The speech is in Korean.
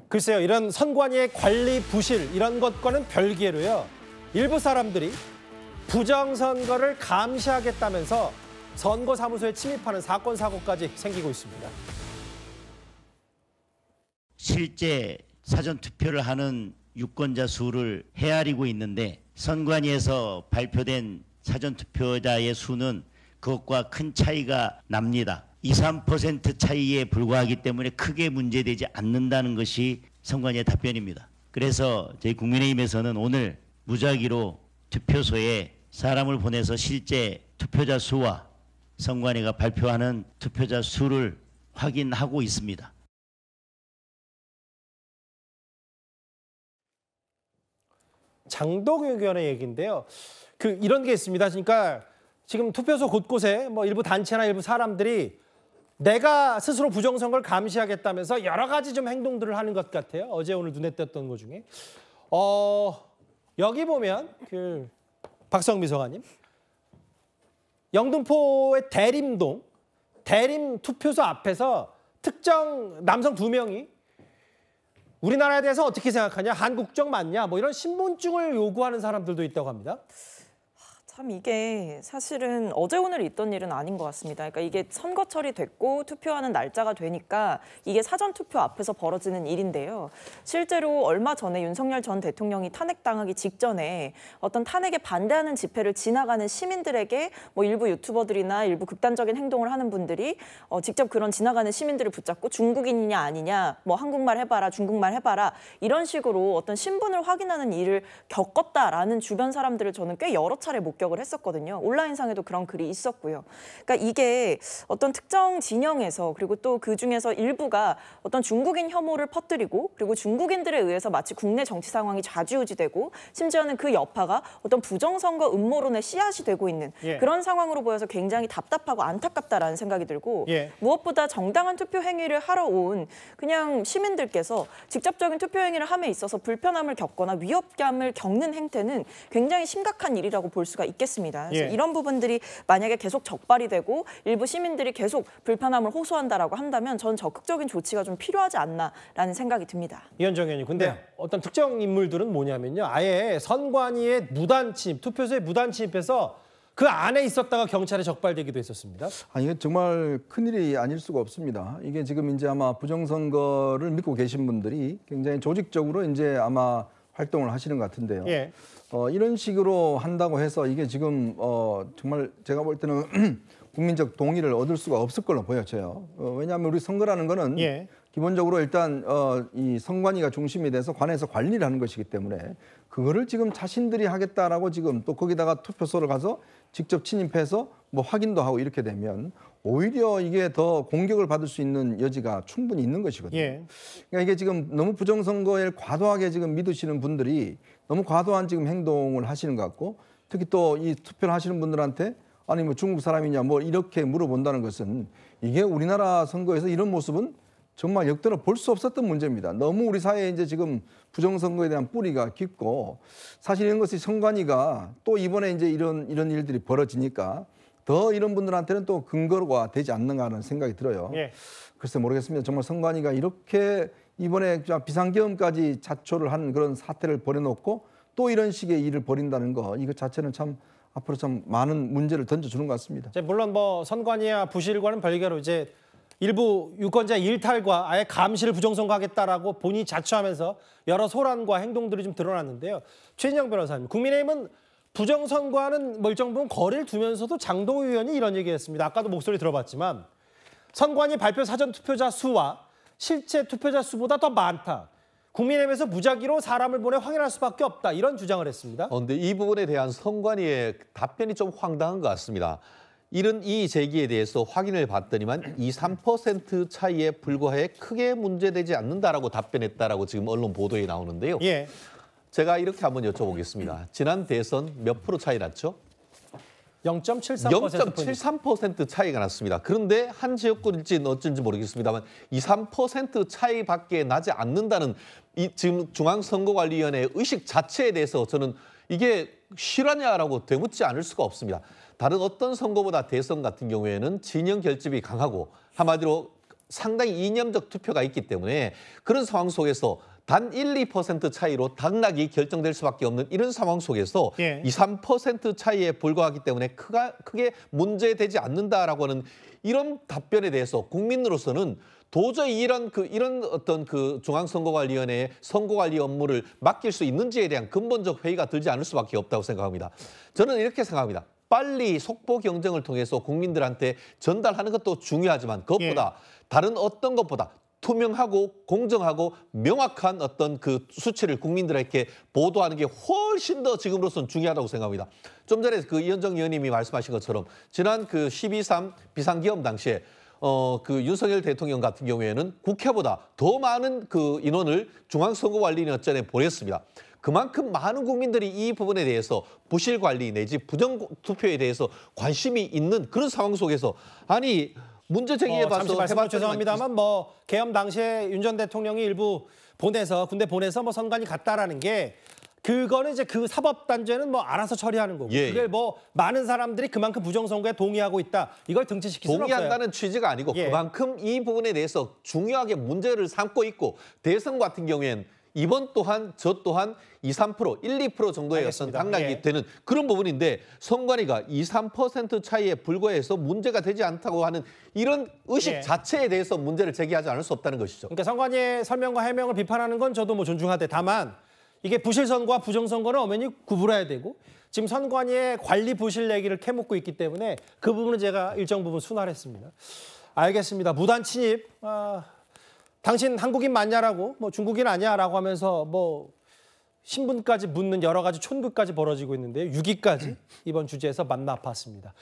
글쎄요, 이런 선관위의 관리 부실 이런 것과는 별개로요. 일부 사람들이 부정선거를 감시하겠다면서 선거사무소에 침입하는 사건, 사고까지 생기고 있습니다. 실제 사전투표를 하는 유권자 수를 헤아리고 있는데 선관위에서 발표된 사전투표자의 수는 그것과 큰 차이가 납니다. 2, 3% 차이에 불과하기 때문에 크게 문제되지 않는다는 것이 선관위의 답변입니다. 그래서 저희 국민의힘에서는 오늘 무작위로 투표소에 사람을 보내서 실제 투표자 수와 선관위가 발표하는 투표자 수를 확인하고 있습니다. 장동혁 의원의 얘기인데요. 이런 게 있습니다. 그러니까 지금 투표소 곳곳에 일부 단체나 일부 사람들이 내가 스스로 부정선거를 감시하겠다면서 여러 가지 좀 행동들을 하는 것 같아요. 어제 오늘 눈에 띄었던 것 중에. 여기 보면 박성미 비서관님, 영등포의 대림동 대림 투표소 앞에서 특정 남성 2명이 우리나라에 대해서 어떻게 생각하냐, 한국적 맞냐, 이런 신분증을 요구하는 사람들도 있다고 합니다. 참 이게 사실은 어제 오늘 있던 일은 아닌 것 같습니다. 그러니까 이게 선거철이 됐고 투표하는 날짜가 되니까 이게 사전투표 앞에서 벌어지는 일인데요. 실제로 얼마 전에 윤석열 전 대통령이 탄핵당하기 직전에 어떤 탄핵에 반대하는 집회를 지나가는 시민들에게 일부 유튜버들이나 일부 극단적인 행동을 하는 분들이 직접 그런 지나가는 시민들을 붙잡고 중국인이냐 아니냐, 한국말 해봐라, 중국말 해봐라 이런 식으로 어떤 신분을 확인하는 일을 겪었다라는 주변 사람들을 저는 꽤 여러 차례 목격을 했었거든요. 온라인상에도 그런 글이 있었고요. 그러니까 이게 어떤 특정 진영에서 그리고 또 그중에서 일부가 어떤 중국인 혐오를 퍼뜨리고 그리고 중국인들에 의해서 마치 국내 정치 상황이 좌지우지되고 심지어는 그 여파가 어떤 부정선거 음모론의 씨앗이 되고 있는 그런 상황으로 보여서 굉장히 답답하고 안타깝다라는 생각이 들고 무엇보다 정당한 투표 행위를 하러 온 그냥 시민들께서 직접적인 투표 행위를 함에 있어서 불편함을 겪거나 위협감을 겪는 행태는 굉장히 심각한 일이라고 볼 수가 있겠습니다. 그래서 이런 부분들이 만약에 계속 적발이 되고 일부 시민들이 계속 불편함을 호소한다라고 한다면 전 적극적인 조치가 좀 필요하지 않나라는 생각이 듭니다. 이현정 의원님, 근데 어떤 특정 인물들은 뭐냐면요, 아예 선관위의 무단 침입, 투표소에 무단 침입해서 그 안에 있었다가 경찰에 적발되기도 했었습니다. 이게 정말 큰일이 아닐 수가 없습니다. 이게 지금 이제 아마 부정선거를 믿고 계신 분들이 굉장히 조직적으로 이제 아마 활동을 하시는 것 같은데요. 이런 식으로 한다고 해서 이게 지금 정말 제가 볼 때는 국민적 동의를 얻을 수가 없을 걸로 보여져요. 왜냐하면 우리 선거라는 거는 기본적으로 일단 이 선관위가 중심이 돼서 관에서 관리를 하는 것이기 때문에 그거를 지금 자신들이 하겠다라고 지금 또 거기다가 투표소를 가서 직접 침입해서 확인도 하고 이렇게 되면 오히려 이게 더 공격을 받을 수 있는 여지가 충분히 있는 것이거든요. 그러니까 이게 지금 너무 부정선거에 과도하게 지금 믿으시는 분들이 너무 과도한 지금 행동을 하시는 것 같고, 특히 또 이 투표를 하시는 분들한테 아니 중국 사람이냐 이렇게 물어본다는 것은 이게 우리나라 선거에서 이런 모습은 정말 역대로 볼 수 없었던 문제입니다. 너무 우리 사회에 이제 지금 부정선거에 대한 뿌리가 깊고, 사실 이런 것이 선관위가 또 이번에 이제 이런 일들이 벌어지니까 더 이런 분들한테는 또 근거가 되지 않는가 하는 생각이 들어요. 글쎄 모르겠습니다. 정말 선관위가 이렇게 이번에 비상계엄까지 자초를 한 그런 사태를 벌여놓고 또 이런 식의 일을 벌인다는 거, 이거 자체는 참 앞으로 참 많은 문제를 던져주는 것 같습니다. 물론 선관위와 부실과는 별개로 이제 일부 유권자 일탈과 아예 감시를 부정선거하겠다라고 본인이 자처하면서 여러 소란과 행동들이 좀 드러났는데요. 최진영 변호사님, 국민의힘은 부정선거와는 일정 부분 거리를 두면서도 장동혁 의원이 이런 얘기했습니다. 아까도 목소리 들어봤지만 선관위 발표 사전투표자 수와 실제 투표자 수보다 더 많다. 국민의힘에서 무작위로 사람을 보내 확인할 수밖에 없다. 이런 주장을 했습니다. 그런데 이 부분에 대한 선관위의 답변이 좀 황당한 것 같습니다. 이런 이 제기에 대해서 확인을 받더니만 2, 3% 차이에 불과해 크게 문제되지 않는다라고 답변했다라고 지금 언론 보도에 나오는데요. 제가 이렇게 한번 여쭤보겠습니다. 지난 대선 몇 프로 차이 났죠? 0.73% 차이가 났습니다. 그런데 한 지역구일지는 어쩐지 모르겠습니다만 2, 3% 차이밖에 나지 않는다는 이 지금 중앙선거관리위원회의 의식 자체에 대해서 저는 이게 실화냐라고 되묻지 않을 수가 없습니다. 다른 어떤 선거보다 대선 같은 경우에는 진영 결집이 강하고 한마디로 상당히 이념적 투표가 있기 때문에 그런 상황 속에서 단 1, 2% 차이로 당락이 결정될 수밖에 없는 이런 상황 속에서 2, 3% 차이에 불과하기 때문에 크게 문제되지 않는다라고 하는 이런 답변에 대해서 국민으로서는 도저히 이런 어떤 그 중앙선거관리위원회의 선거관리 업무를 맡길 수 있는지에 대한 근본적 회의가 들지 않을 수밖에 없다고 생각합니다. 저는 이렇게 생각합니다. 빨리 속보 경쟁을 통해서 국민들한테 전달하는 것도 중요하지만 그것보다 다른 어떤 것보다 투명하고 공정하고 명확한 어떤 그 수치를 국민들에게 보도하는 게 훨씬 더 지금으로서는 중요하다고 생각합니다. 좀 전에 그 이현정 의원님이 말씀하신 것처럼 지난 그 12.3 비상기업 당시에 그 윤석열 대통령 같은 경우에는 국회보다 더 많은 그 인원을 중앙선거관리위원회에 보냈습니다. 그만큼 많은 국민들이 이 부분에 대해서 부실 관리 내지 부정 투표에 대해서 관심이 있는 그런 상황 속에서 아니 문제 제기해봐서 잠시 말씀 죄송합니다만 뭐 계엄 당시에 윤 전 대통령이 일부 군대 보내서 뭐 선관위 갔다라는 게 그거는 이제 그 사법단죄는 뭐 알아서 처리하는 거고 그걸 뭐 많은 사람들이 그만큼 부정선거에 동의하고 있다 이걸 등치시킬 수는 없어요. 동의한다는 취지가 아니고 그만큼 이 부분에 대해서 중요하게 문제를 삼고 있고 대선 같은 경우엔 이번 또한 저 또한 2, 3%, 1, 2% 정도의 어떤 당락이 되는 그런 부분인데 선관위가 2, 3% 차이에 불과해서 문제가 되지 않다고 하는 이런 의식 자체에 대해서 문제를 제기하지 않을 수 없다는 것이죠. 그러니까 선관위의 설명과 해명을 비판하는 건 저도 뭐 존중하되 다만 이게 부실선거와 부정선거는 엄연히 구분해야 되고 지금 선관위의 관리 부실 얘기를 캐묻고 있기 때문에 그 부분은 제가 일정 부분 순화했습니다. 알겠습니다. 무단 침입. 당신 한국인 맞냐라고 뭐 중국인 아니야라고 하면서 뭐 신분까지 묻는 여러 가지 촌극까지 벌어지고 있는데요. 6위까지 이번 주제에서 만나 봤습니다.